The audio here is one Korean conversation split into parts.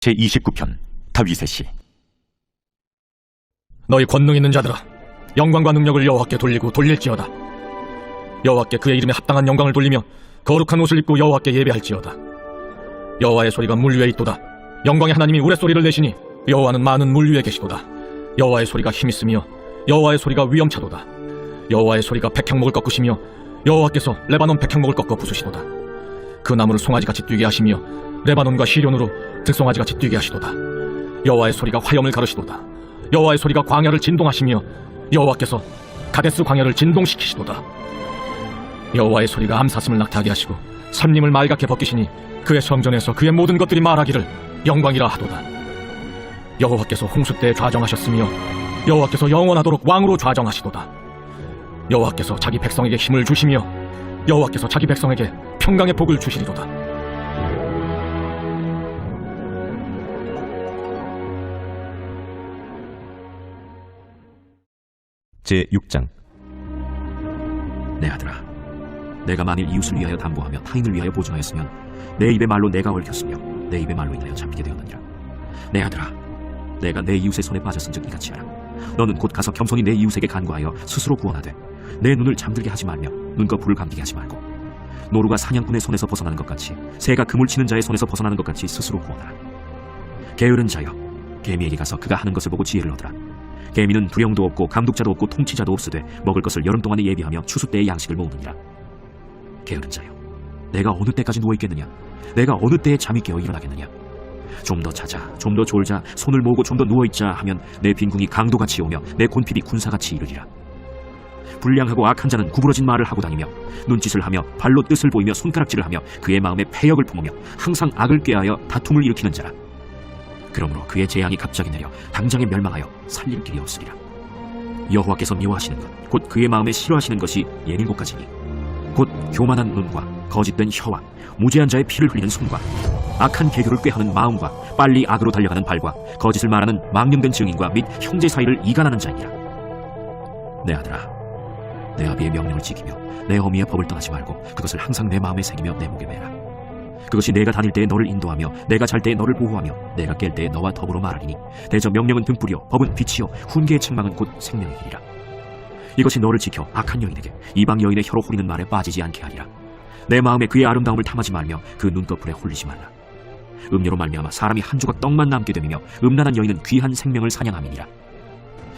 제29편 다윗의 시. 너희 권능 있는 자들아, 영광과 능력을 여호와께 돌리고 돌릴지어다. 여호와께 그의 이름에 합당한 영광을 돌리며 거룩한 옷을 입고 여호와께 예배할지어다. 여호와의 소리가 물 위에 있도다. 영광의 하나님이 우레소리를 내시니 여호와는 많은 물 위에 계시도다. 여호와의 소리가 힘있으며 여호와의 소리가 위엄차도다. 여호와의 소리가 백향목을 꺾으시며 여호와께서 레바논 백향목을 꺾어 부수시도다. 그 나무를 송아지같이 뛰게 하시며 레바논과 시련으로 들송아지같이 뛰게 하시도다. 여호와의 소리가 화염을 가르시도다. 여호와의 소리가 광야를 진동하시며 여호와께서 가데스 광야를 진동시키시도다. 여호와의 소리가 암사슴을 낙타하게 하시고 선님을 말갛게 벗기시니 그의 성전에서 그의 모든 것들이 말하기를 영광이라 하도다. 여호와께서 홍수 때에 좌정하셨으며 여호와께서 영원하도록 왕으로 좌정하시도다. 여호와께서 자기 백성에게 힘을 주시며 여호와께서 자기 백성에게 평강의 복을 주시리로다. 제6장. 내 아들아, 내가 만일 이웃을 위하여 담보하며 타인을 위하여 보증하였으면 내 입의 말로 내가 얽혔으며 내 입의 말로 인하여 잡히게 되었느니라. 내 아들아, 내가 내 이웃의 손에 빠졌은즉 이같이 하라. 너는 곧 가서 겸손히 내 이웃에게 간구하여 스스로 구원하되 내 눈을 잠들게 하지 말며 눈꺼풀을 감기게 하지 말고 노루가 사냥꾼의 손에서 벗어나는 것 같이 새가 그물 치는 자의 손에서 벗어나는 것 같이 스스로 구원하라. 게으른 자여, 개미에게 가서 그가 하는 것을 보고 지혜를 얻으라. 개미는 두령도 없고 감독자도 없고 통치자도 없으되 먹을 것을 여름 동안에 예비하며 추수 때의 양식을 모으느니라. 게으른 자여, 내가 어느 때까지 누워있겠느냐? 내가 어느 때에 잠이 깨어 일어나겠느냐? 좀 더 자자, 좀 더 졸자, 손을 모으고 좀 더 누워있자 하면 내 빈궁이 강도같이 오며 내 곤필이 군사같이 이르리라. 불량하고 악한 자는 구부러진 말을 하고 다니며 눈짓을 하며 발로 뜻을 보이며 손가락질을 하며 그의 마음에 패역을 품으며 항상 악을 꾀하여 다툼을 일으키는 자라. 그러므로 그의 재앙이 갑자기 내려 당장에 멸망하여 살릴 길이 없으리라. 여호와께서 미워하시는 것, 곧 그의 마음에 싫어하시는 것이 예닐곱 가지니 곧 교만한 눈과 거짓된 혀와 무죄한 자의 피를 흘리는 손과 악한 계교를 꾀하는 마음과 빨리 악으로 달려가는 발과 거짓을 말하는 망령된 증인과 및 형제 사이를 이간하는 자이니라. 내 아들아, 내 아비의 명령을 지키며 내 어미의 법을 떠나지 말고 그것을 항상 내 마음에 새기며 내 목에 매라. 그것이 내가 다닐 때에 너를 인도하며 내가 잘 때에 너를 보호하며 내가 깰 때에 너와 더불어 말하리니 대저 명령은 등불이요 법은 빛이요 훈계의 책망은 곧 생명의 길이라. 이것이 너를 지켜 악한 여인에게 이방 여인의 혀로 홀리는 말에 빠지지 않게 하리라. 내 마음에 그의 아름다움을 탐하지 말며 그 눈꺼풀에 홀리지 말라. 음료로 말미암아 사람이 한 조각 떡만 남게 되며 음란한 여인은 귀한 생명을 사냥함이니라.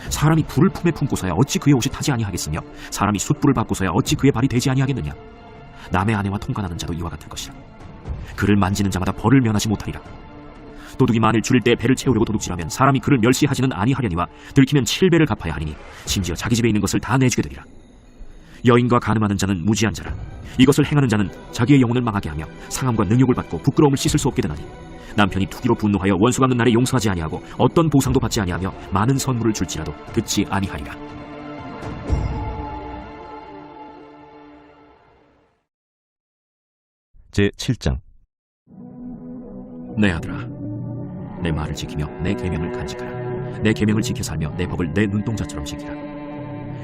사람이 불을 품에 품고서야 어찌 그의 옷이 타지 아니하겠으며 사람이 숯불을 받고서야 어찌 그의 발이 되지 아니하겠느냐. 남의 아내와 통관하는 자도 이와 같을 것이라. 그를 만지는 자마다 벌을 면하지 못하리라. 도둑이 만일 줄일 때 배를 채우려고 도둑질하면 사람이 그를 멸시하지는 아니하려니와 들키면 7배를 갚아야 하리니 심지어 자기 집에 있는 것을 다 내주게 되리라. 여인과 간음하는 자는 무지한 자라. 이것을 행하는 자는 자기의 영혼을 망하게 하며 상함과 능욕을 받고 부끄러움을 씻을 수 없게 되나니 남편이 투기로 분노하여 원수 갚는 날에 용서하지 아니하고 어떤 보상도 받지 아니하며 많은 선물을 줄지라도 듣지 아니하리라. 제7장. 내 아들아, 내 말을 지키며 내 계명을 간직하라. 내 계명을 지켜 살며 내 법을 내 눈동자처럼 지키라.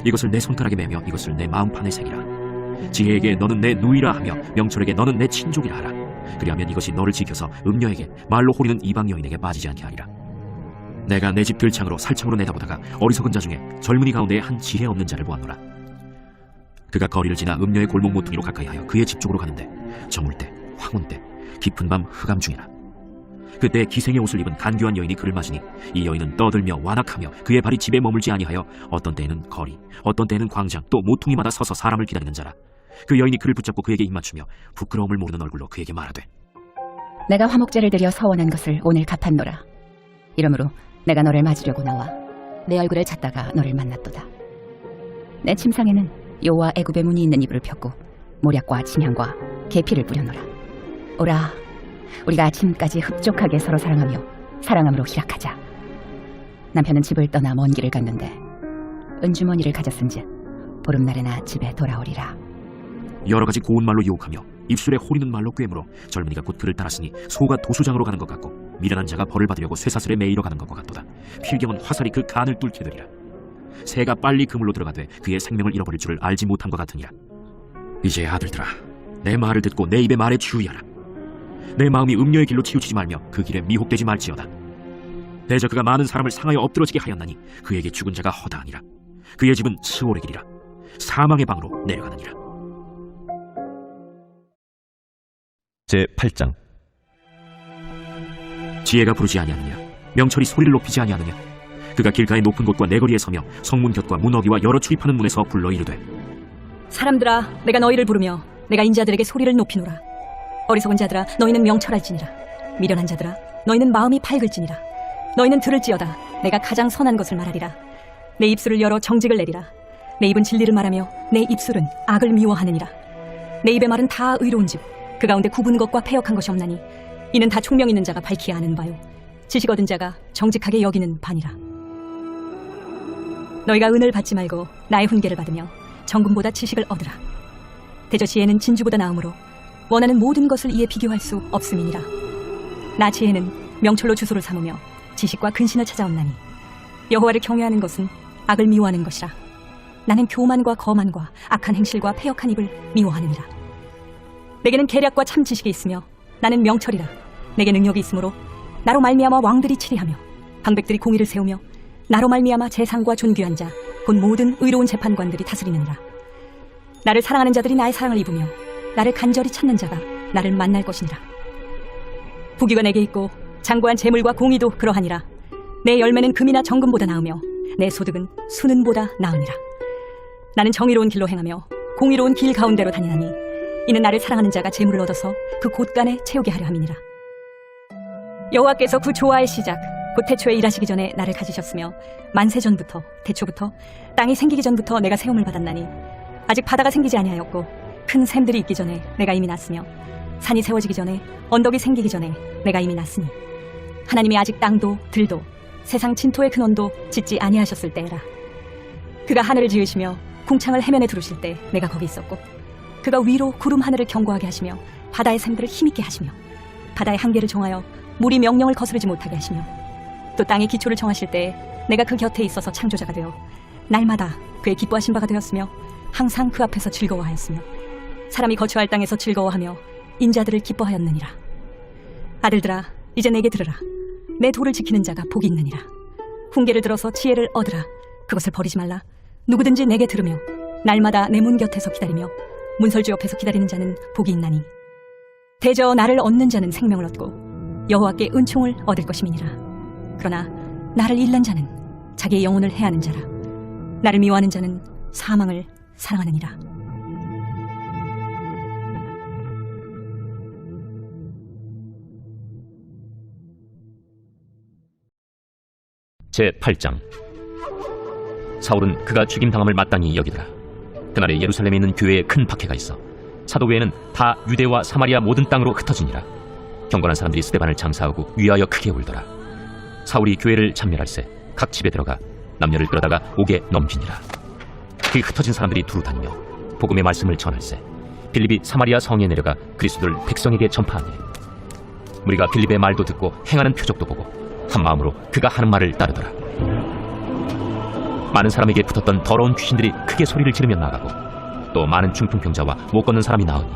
이것을 내 손가락에 매며 이것을 내 마음판에 새기라. 지혜에게 너는 내 누이라 하며 명철에게 너는 내 친족이라 하라. 그리하면 이것이 너를 지켜서 음녀에게 말로 호리는 이방 여인에게 빠지지 않게 하리라. 내가 내 집 들창으로 살창으로 내다보다가 어리석은 자 중에 젊은이 가운데 한 지혜 없는 자를 보았노라. 그가 거리를 지나 음녀의 골목 모퉁이로 가까이하여 그의 집 쪽으로 가는데 저물 때, 황혼 때, 깊은 밤 흑암 중이라. 그때 기생의 옷을 입은 간교한 여인이 그를 맞으니 이 여인은 떠들며 완악하며 그의 발이 집에 머물지 아니하여 어떤 때에는 거리, 어떤 때에는 광장, 또 모퉁이마다 서서 사람을 기다리는 자라. 그 여인이 그를 붙잡고 그에게 입맞추며 부끄러움을 모르는 얼굴로 그에게 말하되 내가 화목제를 드려 서원한 것을 오늘 갚았노라. 이러므로 내가 너를 맞으려고 나와 내 얼굴을 찾다가 너를 만났도다. 내 침상에는 여호와 애굽의 문이 있는 이불을 폈고 모략과 침향과 계피를 뿌려놓으라. 오라, 우리가 아침까지 흡족하게 서로 사랑하며 사랑함으로 희락하자. 남편은 집을 떠나 먼 길을 갔는데 은주머니를 가졌은즉 보름날에나 집에 돌아오리라. 여러 가지 고운 말로 유혹하며 입술에 호리는 말로 꿰물어 젊은이가 곧 그를 따랐으니 소가 도수장으로 가는 것 같고 미련한 자가 벌을 받으려고 쇠사슬에 매이러 가는 것과 같도다. 필경은 화살이 그 간을 뚫게 되리라. 새가 빨리 그물로 들어가되 그의 생명을 잃어버릴 줄을 알지 못한 것 같으니라. 이제 아들들아, 내 말을 듣고 내 입의 말에 주의하라. 내 마음이 음녀의 길로 치우치지 말며 그 길에 미혹되지 말지어다. 대저 그가 많은 사람을 상하여 엎드러지게 하였나니 그에게 죽은 자가 허다하니라. 그의 집은 스올의 길이라. 사망의 방으로 내려가느니라. 제8장. 지혜가 부르지 아니하느냐? 명철이 소리를 높이지 아니하느냐? 그가 길가의 높은 곳과 내거리에 서며 성문 곁과 문어기와 여러 출입하는 문에서 불러 이르되, 사람들아, 내가 너희를 부르며 내가 인자들에게 소리를 높이노라. 어리석은 자들아, 너희는 명철할지니라. 미련한 자들아, 너희는 마음이 밝을지니라. 너희는 들을지어다. 내가 가장 선한 것을 말하리라. 내 입술을 열어 정직을 내리라. 내 입은 진리를 말하며 내 입술은 악을 미워하느니라. 내 입의 말은 다 의로운즉 그 가운데 굽은 것과 패역한 것이 없나니 이는 다 총명 있는 자가 밝히 아는 바요 지식 얻은 자가 정직하게 여기는 바니라. 너희가 은을 받지 말고 나의 훈계를 받으며 정금보다 지식을 얻으라. 대저 지혜는 진주보다 나음으로 원하는 모든 것을 이에 비교할 수 없음이니라. 나 지혜는 명철로 주소를 삼으며 지식과 근신을 찾아온나니 여호와를 경외하는 것은 악을 미워하는 것이라. 나는 교만과 거만과 악한 행실과 패역한 입을 미워하느니라. 내게는 계략과 참 지식이 있으며 나는 명철이라. 내게 능력이 있으므로 나로 말미암아 왕들이 치리하며 방백들이 공의를 세우며 나로 말미암아 재상과 존귀한 자 곧 모든 의로운 재판관들이 다스리느니라. 나를 사랑하는 자들이 나의 사랑을 입으며 나를 간절히 찾는 자가 나를 만날 것이니라. 부귀가 내게 있고 장구한 재물과 공의도 그러하니라. 내 열매는 금이나 정금보다 나으며 내 소득은 수는보다 나으니라. 나는 정의로운 길로 행하며 공의로운 길 가운데로 다니나니 이는 나를 사랑하는 자가 재물을 얻어서 그 곳간에 채우게 하려 함이니라. 여호와께서 그 조화의 시작 곧 태초에 일하시기 전에 나를 가지셨으며 만세 전부터 태초부터 땅이 생기기 전부터 내가 세움을 받았나니 아직 바다가 생기지 아니하였고 큰 샘들이 있기 전에 내가 이미 났으며 산이 세워지기 전에 언덕이 생기기 전에 내가 이미 났으니 하나님이 아직 땅도 들도 세상 진토의 근원도 짓지 아니하셨을 때라. 그가 하늘을 지으시며 궁창을 해면에 두르실 때 내가 거기 있었고 그가 위로 구름 하늘을 견고하게 하시며 바다의 샘들을 힘있게 하시며 바다의 한계를 정하여 물이 명령을 거스르지 못하게 하시며 또 땅의 기초를 정하실 때에 내가 그 곁에 있어서 창조자가 되어 날마다 그의 기뻐하신 바가 되었으며 항상 그 앞에서 즐거워하였으며 사람이 거처할 땅에서 즐거워하며 인자들을 기뻐하였느니라. 아들들아, 이제 내게 들으라. 내 도를 지키는 자가 복이 있느니라. 훈계를 들어서 지혜를 얻으라. 그것을 버리지 말라. 누구든지 내게 들으며 날마다 내 문 곁에서 기다리며 문설주 옆에서 기다리는 자는 복이 있나니 대저 나를 얻는 자는 생명을 얻고 여호와께 은총을 얻을 것임이니라. 그러나 나를 잃는 자는 자기의 영혼을 해하는 자라. 나를 미워하는 자는 사망을 사랑하느니라. 제8장. 사울은 그가 죽임당함을 마땅히 여기더라. 그날에 예루살렘에 있는 교회에 큰 박해가 있어 사도 외에는 다 유대와 사마리아 모든 땅으로 흩어지니라. 경건한 사람들이 스데반을 장사하고 위하여 크게 울더라. 사울이 교회를 참멸할세 각 집에 들어가 남녀를 끌어다가 옥에 넘기니라. 그 흩어진 사람들이 두루 다니며 복음의 말씀을 전할세 빌립이 사마리아 성에 내려가 그리스도를 백성에게 전파하니 우리가 빌립의 말도 듣고 행하는 표적도 보고 한 마음으로 그가 하는 말을 따르더라. 많은 사람에게 붙었던 더러운 귀신들이 크게 소리를 지르며 나가고 또 많은 중풍병자와 못 걷는 사람이 나으니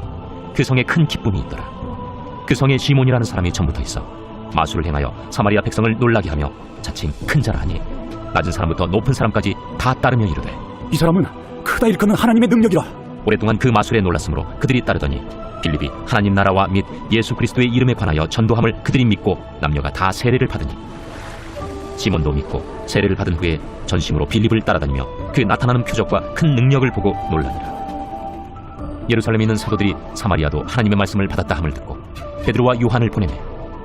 그 성에 큰 기쁨이 있더라. 그 성에 시몬이라는 사람이 전부터 있어 마술을 행하여 사마리아 백성을 놀라게 하며 자칭 큰 자라 하니 낮은 사람부터 높은 사람까지 다 따르며 이르되 이 사람은 크다 일컫는 하나님의 능력이라. 오랫동안 그 마술에 놀랐으므로 그들이 따르더니 빌립이 하나님 나라와 및 예수 그리스도의 이름에 관하여 전도함을 그들이 믿고 남녀가 다 세례를 받으니 시몬도 믿고 세례를 받은 후에 전심으로 빌립을 따라다니며 그 나타나는 표적과 큰 능력을 보고 놀라니라. 예루살렘에 있는 사도들이 사마리아도 하나님의 말씀을 받았다 함을 듣고 베드로와 요한을 보내매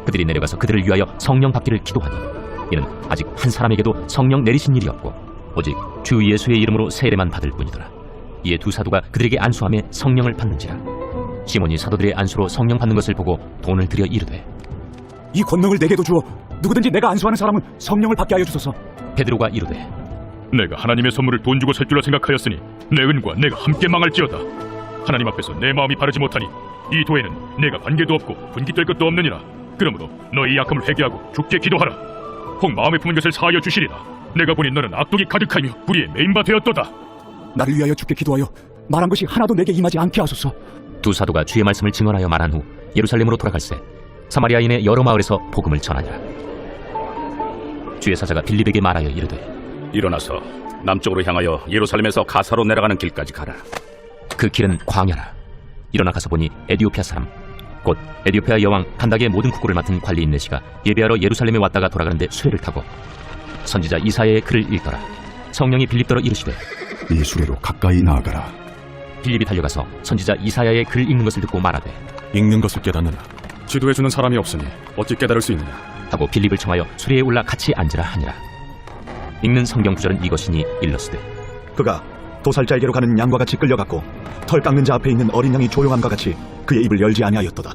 그들이 내려가서 그들을 위하여 성령 받기를 기도하니 이는 아직 한 사람에게도 성령 내리신 일이 없고 오직 주 예수의 이름으로 세례만 받을 뿐이더라. 이에 두 사도가 그들에게 안수하며 성령을 받는지라. 시몬이 사도들의 안수로 성령 받는 것을 보고 돈을 들여 이르되 이 권능을 내게도 주어 누구든지 내가 안수하는 사람은 성령을 받게 하여 주소서. 베드로가 이르되 내가 하나님의 선물을 돈 주고 살 줄라 생각하였으니 내 은과 내가 함께 망할지어다. 하나님 앞에서 내 마음이 바르지 못하니 이 도에는 내가 관계도 없고 분깃될 것도 없느니라. 그러므로 너희 약함을 회개하고 주께 기도하라. 혹 마음에 품은 것을 사하여 주시리라. 내가 보니 너는 악독이 가득하며 불의에 메인바 되었도다. 나를 위하여 주께 기도하여 말한 것이 하나도 내게 임하지 않게 하소서. 두 사도가 주의 말씀을 증언하여 말한 후 예루살렘으로 돌아갈새 사마리아인의 여러 마을에서 복음을 전하니라. 주의 사자가 빌립에게 말하여 이르되 일어나서 남쪽으로 향하여 예루살렘에서 가사로 내려가는 길까지 가라. 그 길은 광야라. 일어나 가서 보니 에디오피아 사람 곧 에디오피아 여왕 간닥의 모든 국고를 맡은 관리인 네시가 예배하러 예루살렘에 왔다가 돌아가는데 수레를 타고 선지자 이사야의 글을 읽더라. 성령이 빌립더러 이르시되 이 수레로 가까이 나아가라. 빌립이 달려가서 선지자 이사야의 글 읽는 것을 듣고 말하되 읽는 것을 깨닫느라 지도해주는 사람이 없으니 어찌 깨달을 수 있느냐. 하고 빌립을 청하여 수레에 올라 같이 앉으라 하니라. 읽는 성경 구절은 이것이니 일러스되 그가 도살자에게로 가는 양과 같이 끌려갔고 털 깎는 자 앞에 있는 어린 양이 조용함과 같이 그의 입을 열지 아니하였도다.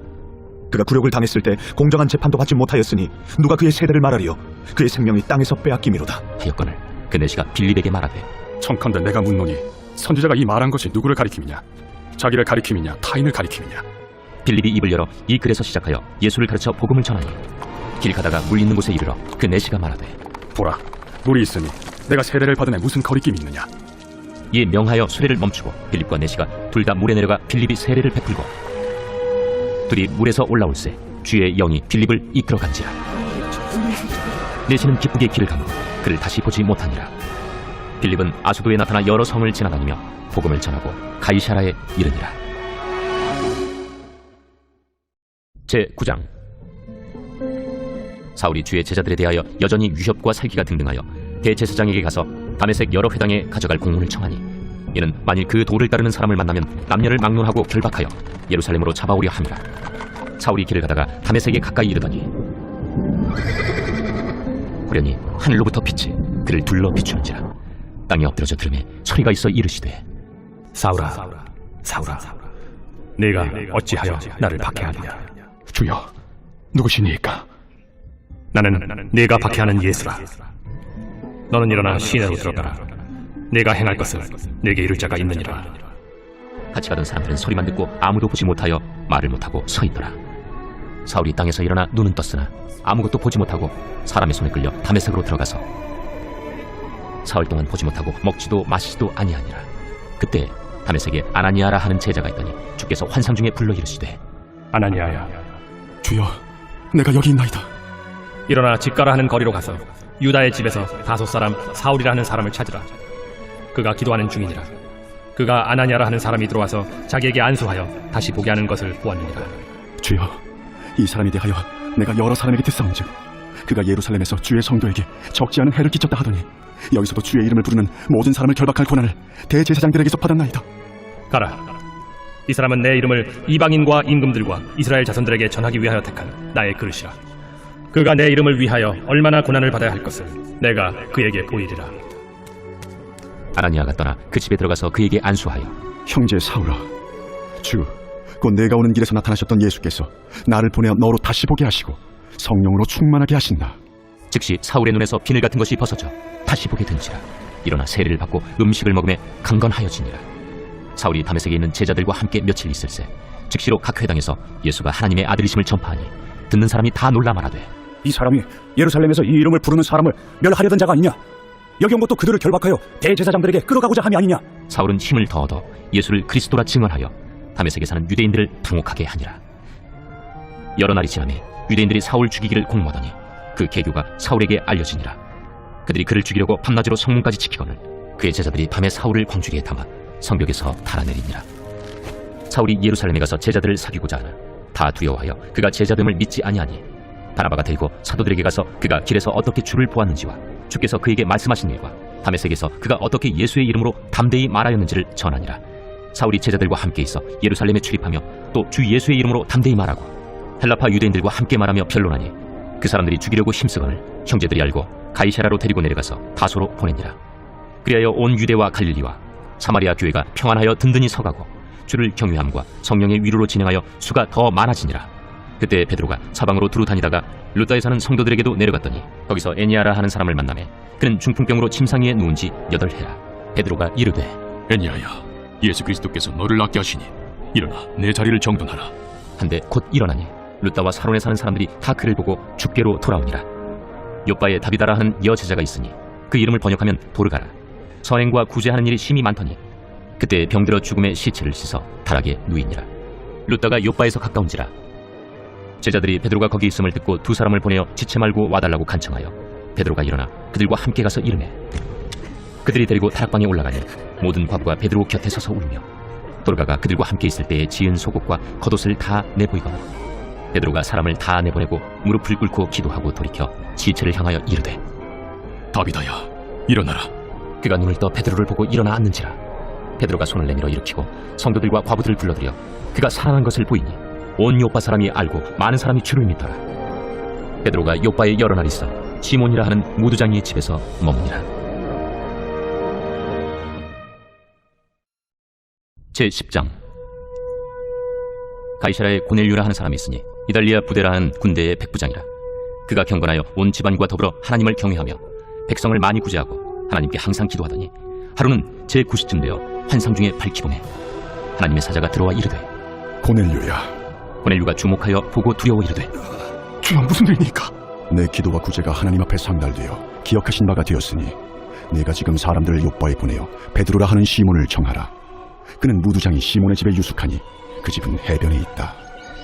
그가 굴욕을 당했을 때 공정한 재판도 받지 못하였으니 누가 그의 세대를 말하리요. 그의 생명이 땅에서 빼앗김이로다. 하였거늘 그 내시가 빌립에게 말하되 청컨대 내가 묻노니 선지자가 이 말한 것이 누구를 가리킴이냐? 자기를 가리킴이냐 타인을 가리킴이냐? 빌립이 입을 열어 이 글에서 시작하여 예수를 가르쳐 복음을 전하니 길 가다가 물 있는 곳에 이르러 그 내시가 말하되 보라, 물이 있으니 내가 세례를 받은 애 무슨 거리낌이 있느냐? 이에 명하여 수레를 멈추고 빌립과 내시가 둘 다 물에 내려가 빌립이 세례를 베풀고 둘이 물에서 올라올새 주의 영이 빌립을 이끌어간지라. 내시는 기쁘게 길을 가고 그를 다시 보지 못하니라. 빌립은 아수도에 나타나 여러 성을 지나다니며 복음을 전하고 가이사라에 이르니라. 제9장 사울이 주의 제자들에 대하여 여전히 위협과 살기가 등등하여 대제사장에게 가서 다메섹 여러 회당에 가져갈 공문을 청하니 이는 만일 그 도를 따르는 사람을 만나면 남녀를 막론하고 결박하여 예루살렘으로 잡아오려 함이라. 사울이 길을 가다가 다메섹에 가까이 이르더니 호련히 하늘로부터 빛이 그를 둘러 비추는지라. 땅에 엎드려져 들음에 소리가 있어 이르시되 사울아, 사울아, 네가 어찌하여 나를 박해하느냐? 주여, 누구시니까? 나는 네가 박해하는 예수라. 너는 일어나 시내로 들어가라. 네가 행할 것을 네게 이룰 자가 있느니라. 같이 가던 사람들은 소리만 듣고 아무도 보지 못하여 말을 못하고 서 있더라. 사울이 땅에서 일어나 눈은 떴으나 아무것도 보지 못하고 사람의 손에 끌려 다메섹으로 들어가서 사흘 동안 보지 못하고 먹지도 마시지도 아니하니라. 그때 다메섹에 아나니아라 하는 제자가 있더니 주께서 환상 중에 불러 이르시되 아나니아야, 주여, 내가 여기 있나이다. 일어나 집가라 하는 거리로 가서 유다의 집에서 다소 사람 사울이라 하는 사람을 찾으라. 그가 기도하는 중이니라. 그가 아나니아라 하는 사람이 들어와서 자기에게 안수하여 다시 보게 하는 것을 보았느니라. 주여, 이 사람에 대하여 내가 여러 사람에게 듣사온즉 그가 예루살렘에서 주의 성도에게 적지 않은 해를 끼쳤다 하더니 여기서도 주의 이름을 부르는 모든 사람을 결박할 권한을 대제사장들에게서 받았나이다. 가라. 이 사람은 내 이름을 이방인과 임금들과 이스라엘 자손들에게 전하기 위하여 택한 나의 그릇이라. 그가 내 이름을 위하여 얼마나 고난을 받아야 할 것을 내가 그에게 보이리라. 아나니아가 떠나 그 집에 들어가서 그에게 안수하여 형제 사울아, 주, 곧 내가 오는 길에서 나타나셨던 예수께서 나를 보내어 너로 다시 보게 하시고 성령으로 충만하게 하신다. 즉시 사울의 눈에서 비늘 같은 것이 벗어져 다시 보게 된지라. 일어나 세례를 받고 음식을 먹으며 강건하여지니라. 사울이 다메섹에 있는 제자들과 함께 며칠 있을새 즉시로 각 회당에서 예수가 하나님의 아들이심을 전파하니 듣는 사람이 다 놀라 말하되 이 사람이 예루살렘에서 이 이름을 부르는 사람을 멸하려던 자가 아니냐? 여기 온 것도 그들을 결박하여 대제사장들에게 끌어가고자 함이 아니냐? 사울은 힘을 더 얻어 예수를 그리스도라 증언하여 다메섹에 사는 유대인들을 당혹하게 하니라. 여러 날이 지나매 유대인들이 사울 죽이기를 공모하더니 그 계교가 사울에게 알려지니라. 그들이 그를 죽이려고 밤낮으로 성문까지 지키거늘 그의 제자들이 밤에 사울을 광주리에 담아 성벽에서 달아내리니라. 사울이 예루살렘에 가서 제자들을 사귀고자 하나 다 두려워하여 그가 제자됨을 믿지 아니하니 바나바가 들고 사도들에게 가서 그가 길에서 어떻게 주를 보았는지와 주께서 그에게 말씀하신 일과 다메섹에서 그가 어떻게 예수의 이름으로 담대히 말하였는지를 전하니라. 사울이 제자들과 함께 있어 예루살렘에 출입하며 또 주 예수의 이름으로 담대히 말하고 헬라파 유대인들과 함께 말하며 변론하니 그 사람들이 죽이려고 힘쓰거늘 형제들이 알고 가이사라로 데리고 내려가서 다소로 보내니라. 그리하여 온 유대와 갈릴리와 사마리아 교회가 평안하여 든든히 서가고 주를 경외함과 성령의 위로로 진행하여 수가 더 많아지니라. 그때 베드로가 사방으로 두루 다니다가 루다에 사는 성도들에게도 내려갔더니 거기서 애니아라 하는 사람을 만나매 그는 중풍병으로 침상 위에 누운 지 8해라. 베드로가 이르되 애니아야, 예수 그리스도께서 너를 낫게 하시니 일어나 내 자리를 정돈하라. 한데 곧 일어나니 루다와 사론에 사는 사람들이 다 그를 보고 죽게로 돌아오니라. 요바에 다비다라 하는 여제자가 있으니 그 이름을 번역하면 도르가라. 선행과 구제하는 일이 심히 많더니 그때 병들어 죽음의 시체를 씻어 다락에 누이니라. 루다가 요바에서 가까운지라 제자들이 베드로가 거기 있음을 듣고 두 사람을 보내어 지체 말고 와달라고 간청하여 베드로가 일어나 그들과 함께 가서 이르매 그들이 데리고 타락방에 올라가니 모든 과부가 베드로 곁에 서서 울며 도르가가 그들과 함께 있을 때에 지은 속옷과 겉옷을 다 내보이거늘 베드로가 사람을 다 내보내고 무릎을 꿇고 기도하고 돌이켜 지체를 향하여 이르되 다비다야, 일어나라. 그가 눈을 떠 베드로를 보고 일어나 앉는지라 베드로가 손을 내밀어 일으키고 성도들과 과부들을 불러들여 그가 살아난 것을 보이니 온 요빠 사람이 알고 많은 사람이 주를 믿더라. 베드로가 요빠에 여러 날 있어 시몬이라 하는 무두장이의 집에서 머무니라. 제10장 가이사라에 고넬료라 하는 사람이 있으니 이달리아 부대라 하는 군대의 백부장이라. 그가 경건하여 온 집안과 더불어 하나님을 경외하며 백성을 많이 구제하고 하나님께 항상 기도하더니 하루는 제9시쯤 되어 환상 중에 밝히보매 하나님의 사자가 들어와 이르되 고넬료야, 고넬료가 주목하여 보고 두려워 이르되 주여, 무슨 일입니까? 내 기도와 구제가 하나님 앞에 상달되어 기억하신 바가 되었으니 내가 지금 사람들을 요빠에 보내어 베드로라 하는 시몬을 청하라. 그는 무두장이 시몬의 집에 유숙하니 그 집은 해변에 있다.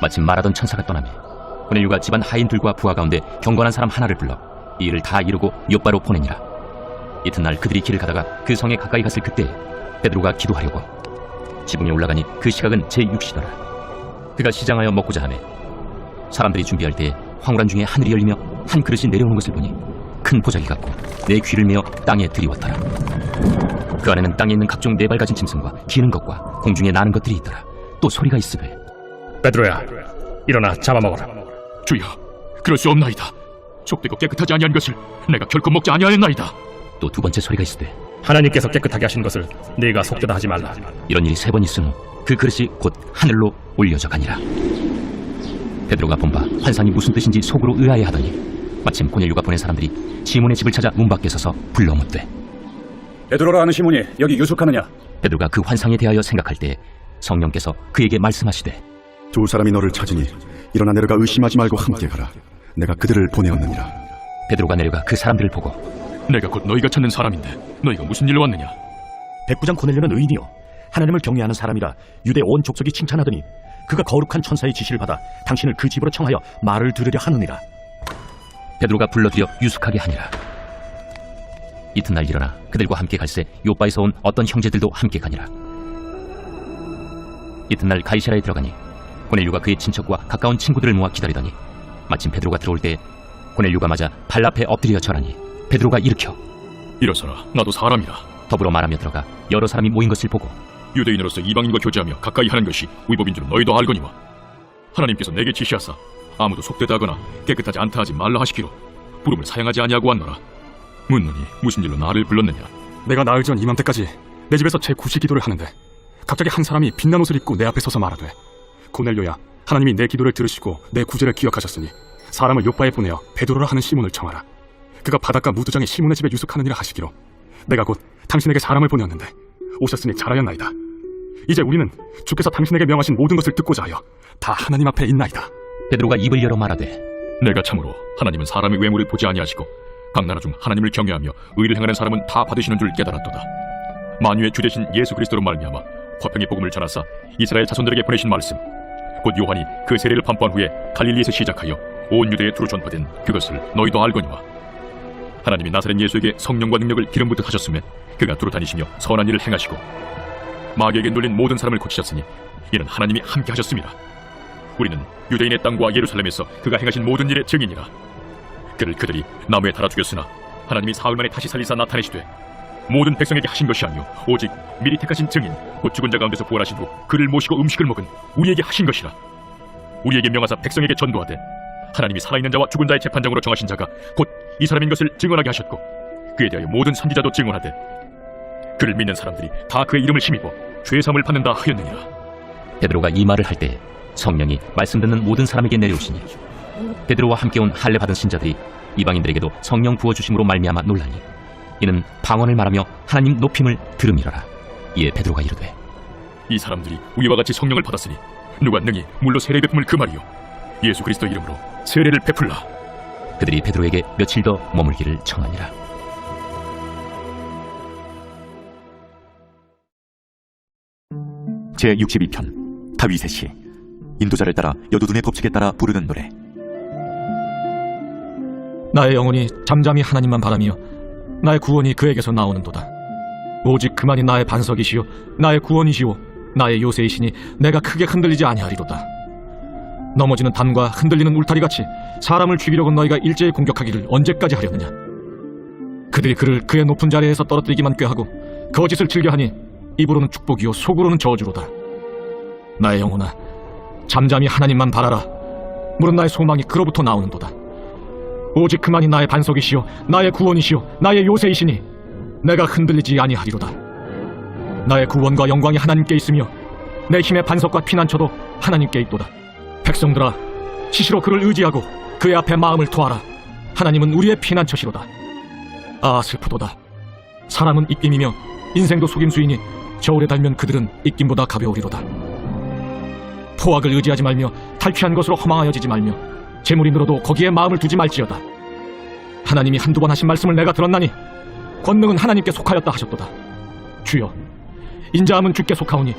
마침 말하던 천사가 떠나매 고넬료가 집안 하인들과 부하 가운데 경건한 사람 하나를 불러 이 일을 다 이루고 요빠로 보내니라. 이튿날 그들이 길을 가다가 그 성에 가까이 갔을 그때에 베드로가 기도하려고 지붕에 올라가니 그 시각은 제6시더라. 그가 시장하여 먹고자 하매 사람들이 준비할 때에 황홀한 중에 하늘이 열리며 한 그릇이 내려오는 것을 보니 큰 보자기 같고 내 귀를 메어 땅에 들이웠더라. 그 안에는 땅에 있는 각종 네 발 가진 짐승과 기는 것과 공중에 나는 것들이 있더라. 또 소리가 있으되 베드로야, 일어나 잡아먹어라. 주여, 그럴 수 없나이다. 속되고 깨끗하지 아니한 것을 내가 결코 먹지 아니하였나이다. 또 두 번째 소리가 있으되 하나님께서 깨끗하게 하신 것을 네가 속되다 하지 말라. 이런 일이 세 번 있은 후 그 그릇이 곧 하늘로 올려져 가니라. 베드로가 본 바 환상이 무슨 뜻인지 속으로 의아해하더니 마침 고넬료가 보낸 사람들이 시몬의 집을 찾아 문 밖에 서서 불러 묻되 베드로라 하는 시몬이 여기 유숙하느냐? 베드로가 그 환상에 대하여 생각할 때 성령께서 그에게 말씀하시되 두 사람이 너를 찾으니 일어나 내려가 의심하지 말고 함께 가라. 내가 그들을 보내었느니라. 베드로가 내려가 그 사람들을 보고 내가 곧 너희가 찾는 사람인데 너희가 무슨 일로 왔느냐? 백부장 고넬료는 의인이요 하나님을 경외하는 사람이라 유대 온 족속이 칭찬하더니 그가 거룩한 천사의 지시를 받아 당신을 그 집으로 청하여 말을 들으려 하느니라. 베드로가 불러들여 유숙하게 하니라. 이튿날 일어나 그들과 함께 갈새 요빠에서 온 어떤 형제들도 함께 가니라. 이튿날 가이사라에 들어가니 고넬료가 그의 친척과 가까운 친구들을 모아 기다리더니 마침 베드로가 들어올 때 고넬료가 맞아 발 앞에 엎드려 절하니 베드로가 일으켜 일어서라, 나도 사람이라. 더불어 말하며 들어가 여러 사람이 모인 것을 보고 유대인으로서 이방인과 교제하며 가까이 하는 것이 위법인 줄 너희도 알거니와 하나님께서 내게 지시하사 아무도 속되다 하거나 깨끗하지 않다 하지 말라 하시기로 부름을 사양하지 아니하고 왔노라. 묻노니 무슨 일로 나를 불렀느냐? 내가 나흘 전 이맘때까지 내 집에서 제9시 기도를 하는데 갑자기 한 사람이 빛난 옷을 입고 내 앞에 서서 말하되 고넬료야, 하나님이 내 기도를 들으시고 내 구제를 기억하셨으니 사람을 요빠에 보내어 베드로라 하는 시몬을 청하라. 그가 바닷가 무두장의 시몬의 집에 유숙하느니라 하시기로 내가 곧 당신에게 사람을 보내었는데 오셨으니 잘하였나이다. 이제 우리는 주께서 당신에게 명하신 모든 것을 듣고자 하여 다 하나님 앞에 있나이다. 베드로가 입을 열어 말하되 내가 참으로 하나님은 사람의 외모를 보지 아니하시고 각 나라 중 하나님을 경외하며 의를 행하는 사람은 다 받으시는 줄 깨달았도다. 만유의 주 되신 예수 그리스도로 말미암아 화평의 복음을 전하사 이스라엘 자손들에게 보내신 말씀 곧 요한이 그 세례를 반포한 후에 갈릴리에서 시작하여 온 유대에 두루 전파된 그것을 너희도 알거니와 하나님이 나사렛 예수에게 성령과 능력을 기름 부듯 하셨으면 그가 두루 다니시며 선한 일을 행하시고 마귀에게 눌린 모든 사람을 고치셨으니 이는 하나님이 함께 하셨습니다. 우리는 유대인의 땅과 예루살렘에서 그가 행하신 모든 일의 증인이라. 그를 그들이 나무에 달아 죽였으나 하나님이 사흘 만에 다시 살리사 나타내시되 모든 백성에게 하신 것이 아니요 오직 미리 택하신 증인 곧 죽은 자 가운데서 부활하신 후 그를 모시고 음식을 먹은 우리에게 하신 것이라. 우리에게 명하사 백성에게 전도하되 하나님이 살아있는 자와 죽은 자의 재판장으로 정하신 자가 곧 이 사람인 것을 증언하게 하셨고 그에 대하여 모든 선지자도 증언하되 그를 믿는 사람들이 다 그의 이름을 힘입어 죄사함을 받는다 하였느니라. 베드로가 이 말을 할 때 성령이 말씀 듣는 모든 사람에게 내려오시니 베드로와 함께 온 할례 받은 신자들이 이방인들에게도 성령 부어주심으로 말미암아 놀라니 이는 방언을 말하며 하나님 높임을 들음이러라. 이에 베드로가 이르되 이 사람들이 우리와 같이 성령을 받았으니 누가 능히 물로 세례 베품을 금하리요 예수 그리스도 이름으로 세례를 베풀라. 그들이 베드로에게 며칠 더 머물기를 청하니라. 제62편 다윗의 시. 인도자를 따라 여두둔의 법칙에 따라 부르는 노래. 나의 영혼이 잠잠히 하나님만 바라며 나의 구원이 그에게서 나오는도다. 오직 그만이 나의 반석이시요 나의 구원이시요 나의 요새이시니 내가 크게 흔들리지 아니하리로다. 넘어지는 담과 흔들리는 울타리같이 사람을 죽이려고 너희가 일제히 공격하기를 언제까지 하려느냐. 그들이 그를 그의 높은 자리에서 떨어뜨리기만 꾀하고 거짓을 즐겨하니 입으로는 축복이요 속으로는 저주로다. 나의 영혼아, 잠잠히 하나님만 바라라. 물은 나의 소망이 그로부터 나오는도다. 오직 그만이 나의 반석이시요 나의 구원이시요 나의 요새이시니 내가 흔들리지 아니하리로다. 나의 구원과 영광이 하나님께 있으며 내 힘의 반석과 피난처도 하나님께 있도다. 백성들아, 시시로 그를 의지하고 그의 앞에 마음을 토하라. 하나님은 우리의 피난처시로다. 아, 슬프도다. 사람은 입김이며 인생도 속임수이니 저울에 달면 그들은 입김보다 가벼우리로다. 포악을 의지하지 말며 탈취한 것으로 허망하여지지 말며 재물이 늘어도 거기에 마음을 두지 말지어다. 하나님이 한두 번 하신 말씀을 내가 들었나니 권능은 하나님께 속하였다 하셨도다. 주여, 인자함은 주께 속하오니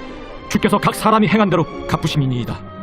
주께서 각 사람이 행한 대로 갚으심이니이다.